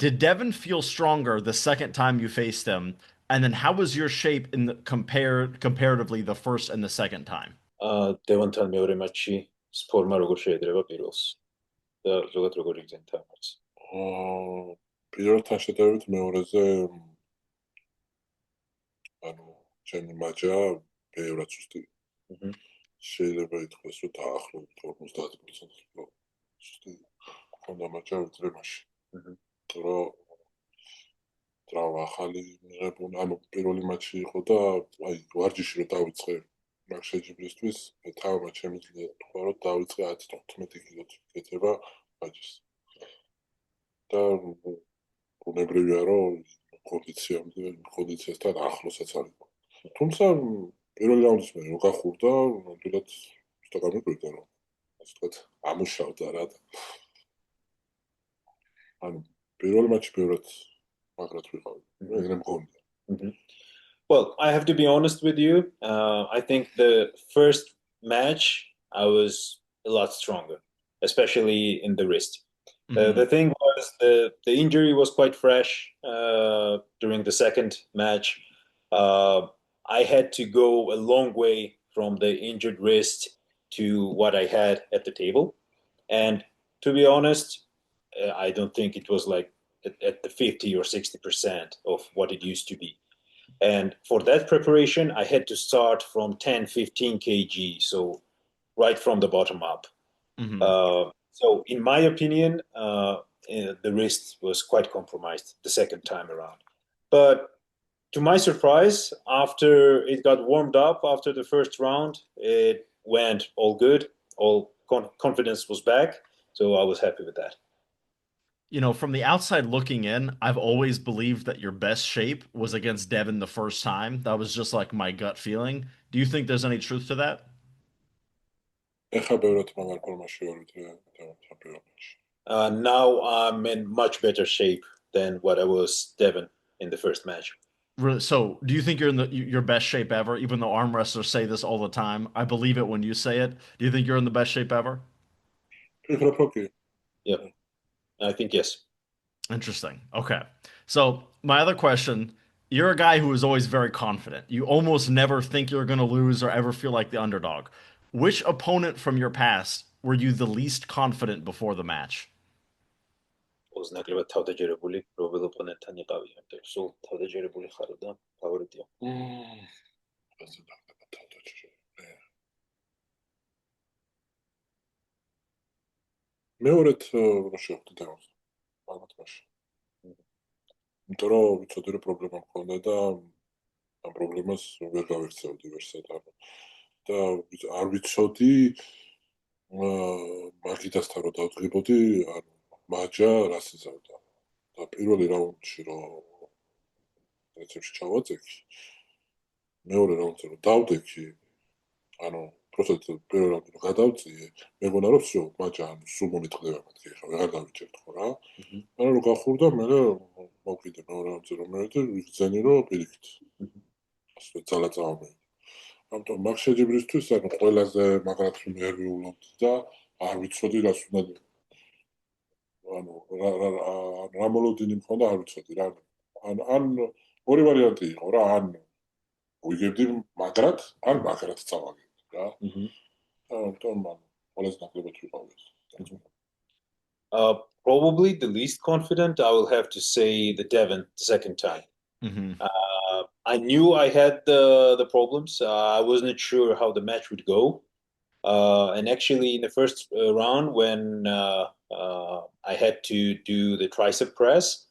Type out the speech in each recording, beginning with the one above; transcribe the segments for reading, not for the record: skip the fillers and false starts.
Did Devon feel stronger the second time you faced him? And then how was your shape in the comparatively the first and the second time? დევონთან მეორე მატჩი ფორმა როგორ შეედრება პირველს და ზოგადად როგორ იგრძნით ამ მატჩს? პირველთან შედარებით მეორეზე ანუ ჩემი მაჯა ბევრად სუსტი. Mhm. შეიძლება ითქვას, რომ დაახლოებით 50% რო სუსტი ქონდა მაჯა ვიდრე მაშინ. Mhm. რომ ტრავმა ახალი მიღებული, ანუ პირველი მატჩი იყო და აი ვარჯიში რო დავიწყე მაგშეჯიბრისთვის, თავმა შემიძლია თქვა, რომ დავიწყე 10-15 კილოთ კეთება მაჯის. და უნებრივია, რომ კონდიციასთან ახლოსაც არის. თუმცა პირველი რაუნდის მე რო გახურდა, ნამდვილად ცოტა გამიკვირდა, რომ ასე ვთქვათ, ამუშავდა რა და ანუ პირველი მატჩი ბევრად მაგრად ვიყავი. ეგრე მგონია. Mhm. Well, I have to be honest with you. I think the first match I was a lot stronger, especially in the wrist. The Hmm. thing was the injury was quite fresh during the second match. Uh, I had to go a long way from the injured wrist to what I had at the table. And to be honest, I don't think it was like at the 50 or 60% of what it used to be. And for that preparation, I had to start from 10, 15 kg, so right from the bottom up. Hmm. So, in my opinion, the wrist was quite compromised the second time around. But to my surprise, after it got warmed up after the first round, it went all good. All confidence was back. So I was happy with that. From the outside looking in, I've always believed that your best shape was against Devon the first time. That was just like my gut feeling. Do you think there's any truth to that? ეხა ბევრად მაგარ ფორმაში ვარ ვიდრე დავამთავრე პირველ მატჩში. Now I'm in much better shape than what I was Devon in the first match. Really? So, do you think you're in your best shape ever? Even though arm wrestlers say this all the time, I believe it when you say it. Do you think you're in the best shape ever? ფიქრობ, რომ კი. Yep, I think yes. Interesting. Okay. So, my other question, you're a guy who is always very confident. You almost never think you're going to lose or ever feel like the underdog. Which opponent from your past were you the least confident before the match? ოზნაგლებად თავდაჯერებული, რომელ ოპონენტთან იყავი, ამიტომ სულ თავდაჯერებული ხარო და ფავორიტია. ასე დავდება თავდაჭერა. მეორედ რა შეხვდა დევონს ალბათ მაშინ. იმიტომ რომ ვიცოდი რომ პრობლემა მქონდა და ამ პრობლემას ვერ გავიქცევდი ვერსად და არ ვიცოდი მაგიდასთან რომ დავდგებოდი ანუ მაჯა რას იზავდა და პირველი რაუნდში რომ რეცეპში ჩავაწექი მეორე რაუნდზე რომ დავდექი ანუ პროცესს პირველ რაუნდში რომ გადავწიე მეგონა რომ всё მაჯა ანუ სულ მომიტყდება მათი ხა ვეღარ დავიჭერთ ხო რა ანუ რომ გახურდა მე მოვკიდე მეორე რაუნდზე რომ მე და ვიგზენი რომ პირიქით ასე ძალაწამი ამიტომ მაგ შეჯიბრისთვის ანუ ყველაზე მაგრად ნერვიულობდი და არ ვიცოდი რას უნდა ანუ რა მოლოდინი მქონდა არ ვიცოდი რა ან ორი ვარიანტი იყო რა ან ვიგებდი მაგრად ან მაგრად წავაგებდი რა Mhm. ამიტომ ყველაზე ნაკლებად ვიყავი Uh, Probably the least confident, I will have to say the Devon the second time. Hmm. I knew I had the problems. I wasn't sure how the match would go. And actually, in the first round, when I had to do the tricep press,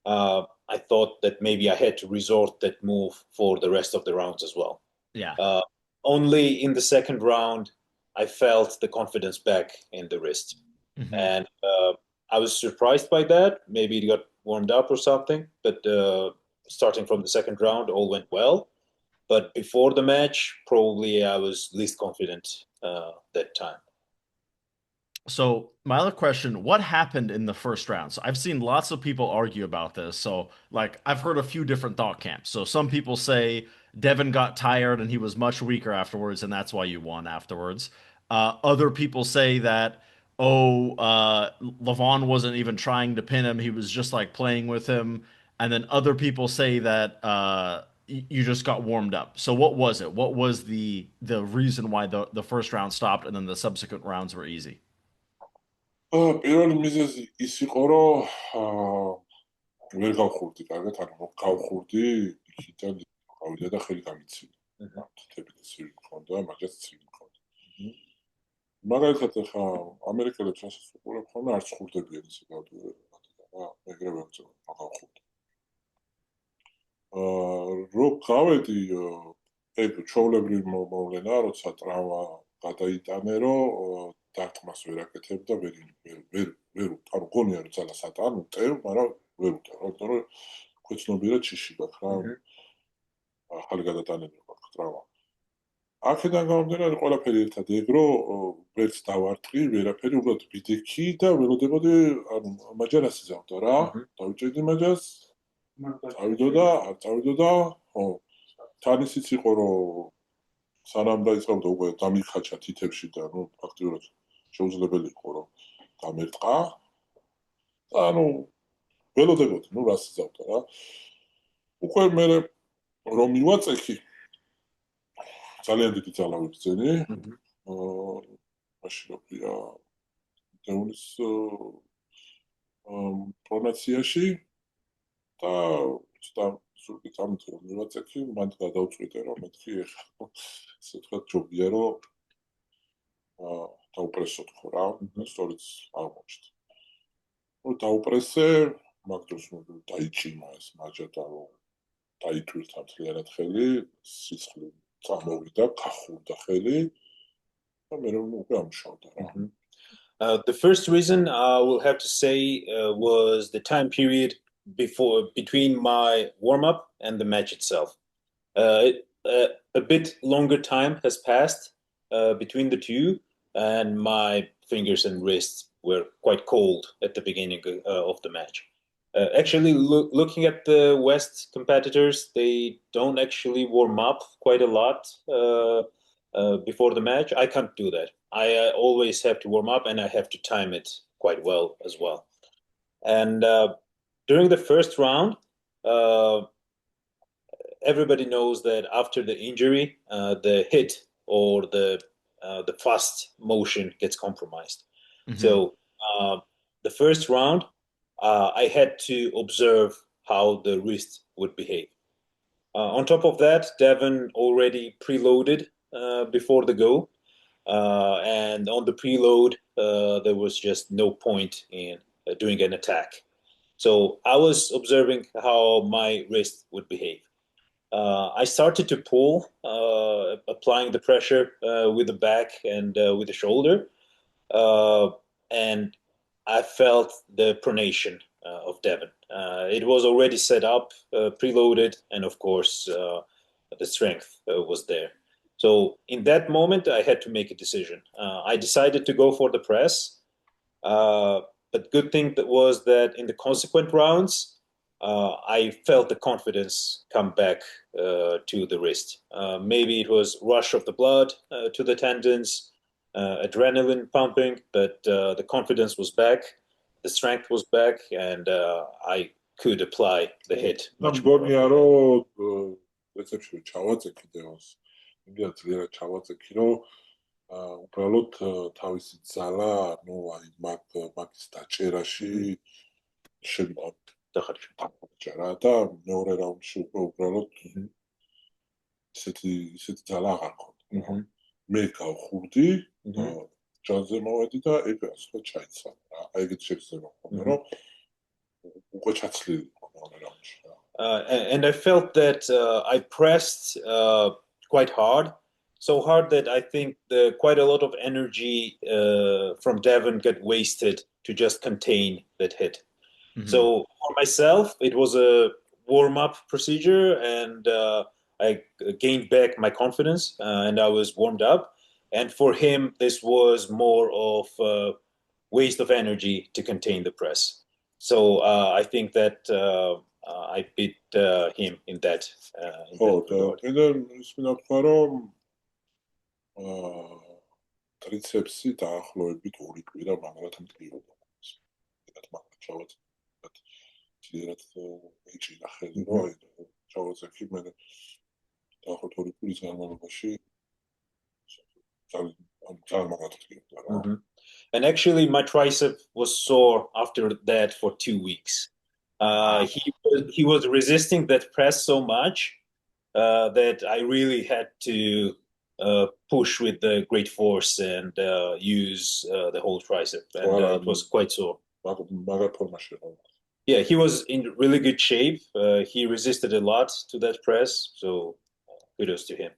I thought that maybe I had to resort that move for the rest of the rounds as well. Yeah. Uh, Only in the second round, I felt the confidence back in the wrist. Hmm. And I was surprised by that. Maybe it got warmed up or something, but starting from the second round, all went well. But before the match, probably I was least confident that time. So, my other question, what happened in the first round? So, I've seen lots of people argue about this. So, like, I've heard a few different thought camps. So, some people say Devin got tired and he was much weaker afterwards, and that's why you won afterwards. Other people say that oh, Levan wasn't even trying to pin him. He was just like playing with him. And then other people say that you just got warmed up. So what was it? What was the reason why the first round stopped and then the subsequent rounds were easy? პირველი მიზეზი ის იყო, რომ ვერ გავხურდი კარგად, ანუ რომ გავხურდი, იქიდან გავიდა და ხელი გამიცივი. თითები და ცივი მქონდა, მაგას ცივი მქონდა. მაგალითად, ახლა ამერიკელებს რასაც უყურებ ხოლმე, არც ხურდებიან ისე გავდივარებად რა, ეგრევე ვწევ, გავხურდი. რო გავედი, ეგ ჩვეულებრივი მოვლენა, როცა ტრავმა გადაიტანე, რომ დარტყმას ვერ აკეთებ და ვერ ანუ გონია რომ ძალას ატან,უტევ, მაგრამ ვერუტევ, იმიტომ რომ ქვეცნობიერად შიში გაქვს რა, ახალი გადატანებული გაქვს ტრავმა. აქედან გამომდინარე ყველაფერი ერთად ეგრო, ვერც დავარტყი, ვერაფერი, უბრალოდ ვიდექი და ველოდებოდი, ანუ მაჯარას იზავდა რა, დავიჭერდი მაჯას, წავიდოდა, არ წავიდოდა, ხო. თან ისიც იყო, რომ სანამ დაიწყებდა უკვე დამიხაჩა თითებში და ნუ ფაქტიურად შეუძლებელი იყო რომ დამერტყა. ანუ ველოდებოდი, ნუ რას იზავდა რა. უკვე მე რომ მივაწექი ძალიან დიდი ძალა ვიბრძენი. მაშინ როია დეუნის პრომოციაში და ცოტა სულით ამით რომ მივაწექი, მან გადავწყვიტე რომ მეთქი ეხლა ესე ვთქვათ ჯობია რომ დაუპრესოთ ხო რა, სწორიც აღმოჩნდა. ნუ დაუპრესე, მაგ დროს დაიჭიმა ეს მაჯა და რომ დაითვირთა მთლიანად ხელი, სისხლი წამოვიდა, გახურდა ხელი და მე რომ უკვე ამშავდა რა. The first reason I will have to say was the time period between my warm up and the match itself. A bit longer time has passed between the two, and my fingers and wrists were quite cold at the beginning of the match. Actually, looking at the West competitors, they don't actually warm up quite a lot before the match. I can't do that. I always have to warm up and I have to time it quite well as well. And during the first round, everybody knows that after the injury, the hit or the fast motion gets compromised. So the first round, I had to observe how the wrist would behave. On top of that, Devon already preloaded before the go. And on the preload, there was just no point in doing an attack. So I was observing how my wrist would behave. I started to pull, applying the pressure with the back and with the shoulder. And I felt the pronation of Devon. It was already set up, preloaded, and of course, the strength was there. So in that moment, I had to make a decision. I decided to go for the press. But good thing was that in the consequent rounds, I felt the confidence come back to the wrist. Maybe it was rush of the blood to the tendons, adrenaline pumping, but the confidence was back, the strength was back, and I could apply the hit much more. იმდენ ძლიერად ჩავაწექი, რომ უბრალოდ თავისი ძალა, ну, აი მაგის დაჭერაში დახარჯა და მეორე რაუნდში უკვე უბრალოდ ისეთი ძალა აღარ მქონდა. მე გავხურდი, ჯანზე მოვედი და ეგ ასე ჩაიცვალა რა. აი ეგეთ შეგრძნება მქონდა, რომ უკვე ჩაცლილი იყო მეორე რაუნდში. And I felt that I pressed quite hard, so hard that I think quite a lot of energy from Devon got wasted to just contain that hit. So for myself, it was a warm-up procedure, and I gained back my confidence, and I was warmed up. And for him, this was more of a waste of energy to contain the press. So I think that I beat him in that. ხო, და კიდე ის მინდა ვთქვა, რომ ტრიცეპსი დაახლოებით 2 კვირა მაგრად მტკიოდა. მეტად მაგრად ჩავაწერ. ძლიერად ეჭირა ხელი, რომ აი ჩავაწერ მე დაახლოებით 2 კვირის განმავლობაში ძალიან მაგრად მტკიოდა რა. Hmm. And actually, my tricep was sore after that for 2 weeks. Wow. He was resisting that press so much that I really had to push with the great force and use the whole tricep, and it was quite sore. მაგარ ფორმაში რა. Yeah, he was in really good shape. He resisted a lot to that press, so kudos to him.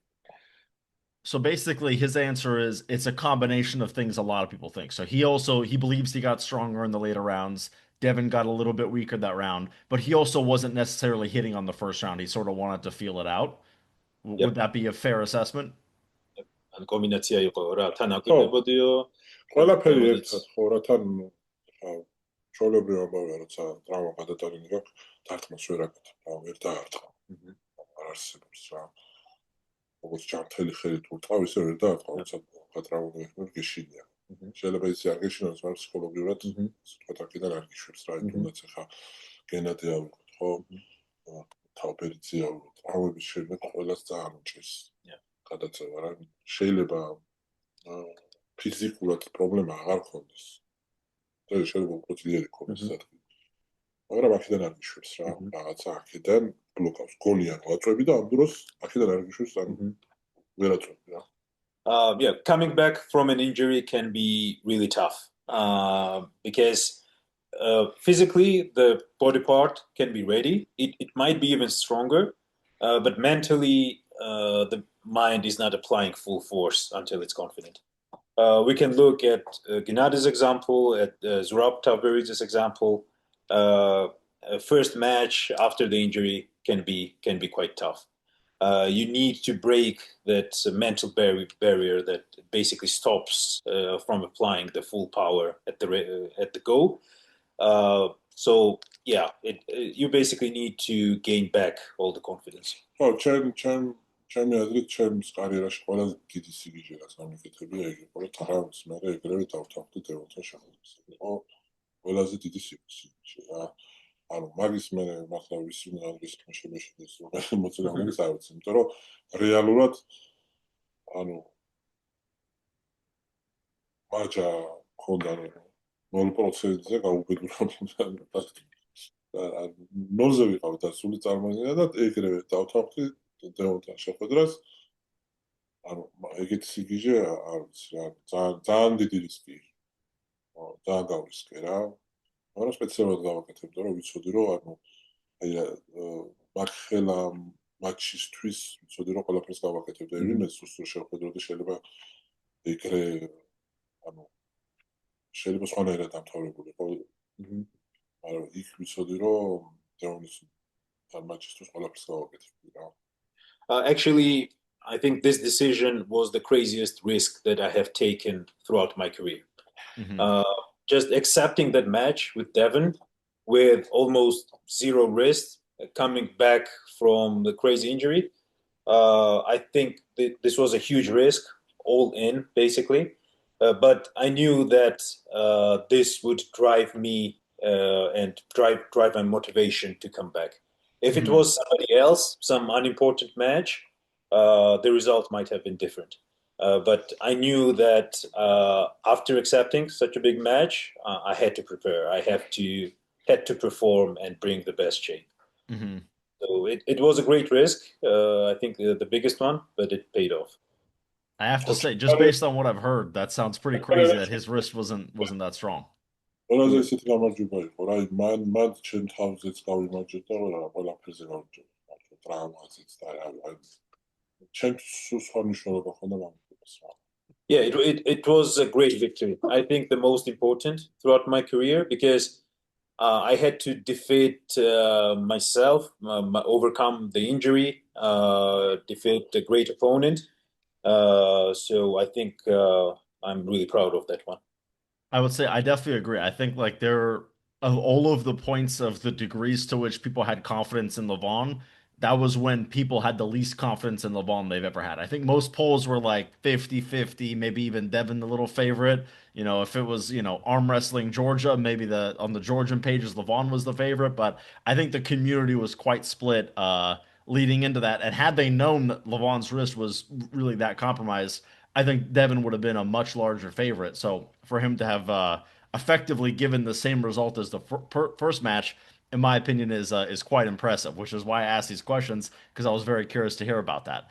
So basically, his answer is it's a combination of things a lot of people think. So he believes he got stronger in the later rounds. Devon got a little bit weaker that round, but he also wasn't necessarily hitting on the first round. He sort of wanted to feel it out. Would Yep. that be a fair assessment? ან კომბინაცია იყო რა, თან ხო, აკვირდებოდიო. ყველაფერი როდესაც ერთად ხო რა თან ჩვეულებრივ ამბავია, როცა ტრავმა გადატანილი გაქვს, დარტყმას ვერ აკეთებ, რა ვერ დაარტყა. Mhm. არ არსებობს რა. როგორც ჯანმრთელი ხელით ურტყავ, ისე ვერ დაარტყა, როცა გატრაუმებული იქნება, გეშინია. Mhm. შეიძლება ისე არ გეშინოს, მაგრამ ფსიქოლოგიურად Mhm. თქვა აქედან არ გიშვებს რა, Mhm. თუნდაც ახლა გენადი ავიღოთ, ხო? თავპერიძე ავიღოთ, ტრავმების შემდეგ ყველას ძალიან უჭირს. Yeah. გადაწევა რა. შეიძლება ფიზიკურად პრობლემა აღარ ქონდეს. და შეიძლება უფრო ძლიერი ქონდეს ადგილი. მაგრამ აქედან არ გიშვებს რა, რაღაცა აქედან ბლოკავს. გოლი არ ვაწვევი და ამ დროს აქედან არ გიშვებს, ან ვერ აწვევი რა. Yeah, coming back from an injury can be really tough because physically the body part can be ready. It might be even stronger, but mentally the mind is not applying full force until it's confident. We can look at Gennadi's example, at Zurab Tavari's example. First match after the injury can be quite tough. You need to break that mental barrier that basically stops from applying the full power at the go. So yeah, you basically need to gain back all the confidence. ხო, ჩემი აზრით, ჩემს კარიერაში ყველაზე დიდი სიგიჟე რაც გამიკეთებია იგი იყო, რომ თარავის მერე ეგრევე დავთანხმდი დევონთან შეხვედრას. იყო ყველაზე დიდი სიგიჟე რა. ანუ მაგის მე მართლა ვისმინე ანგლის შემეშინდეს რომ მოწინააღმდეგეს არ ვიცი, იმიტომ რომ რეალურად ანუ მაჯა ქონდა 0%-ზე გაუბედურებოდა. ნოზე ვიყავ და სული წარმოიდგინა და ეგრევე დავთანხმდი დევონთან შეხვედრას. ანუ ეგეთი სიგიჟე არ ვიცი რა, ძალიან დიდი რისკი. ძალიან გავრისკე რა. მაგრამ სპეციალურად გავაკეთებდა, რომ ვიცოდი, რომ ანუ აი მართლა მატჩისთვის ვიცოდი, რომ ყველაფერს გავაკეთებდა. იმენს სუსტ შეხვედროდი შეიძლება ეგრე ანუ შეიძლება სხვანაირად დამთავრებულიყო. მაგრამ იქ ვიცოდი, რომ დევონის მატჩისთვის ყველაფერს გავაკეთებდი რა. Actually, I think this decision was the craziest risk that I have taken throughout my career. Just accepting that match with Devon with almost zero risk, coming back from the crazy injury. I think this was a huge risk, all in basically. But I knew that this would drive me and drive my motivation to come back. If it was somebody else, some unimportant match, the result might have been different. But I knew that after accepting such a big match, I had to prepare. I had to perform and bring the best shape. So it was a great risk. I think the biggest one, but it paid off. I have to say, just based on what I've heard, that sounds pretty crazy that his wrist wasn't that strong. ყველაზე ისეთი გამარჯვება იყო რა, მან ჩემ თავზეც გავიმარჯვე და ყველაფერზე გავიმარჯვე. ტრავმაზეც და ჩემთვის სხვა მნიშვნელობა ჰქონდა მაგას რა. Yeah, it was a great victory. I think the most important throughout my career because I had to defeat myself, overcome the injury, defeat a great opponent. So I think I'm really proud of that one. I would say I definitely agree. I think like there of all of the points of the degrees to which people had confidence in Levan, that was when people had the least confidence in Levan they've ever had. I think most polls were like 50-50, maybe even Devon the little favorite. If it was, arm wrestling Georgia, maybe the on the Georgian pages Levan was the favorite, but I think the community was quite split leading into that. And had they known that Levan's wrist was really that compromised, I think Devon would have been a much larger favorite. So for him to have effectively given the same result as the first match, in my opinion, is quite impressive. Which is why I asked these questions because I was very curious to hear about that.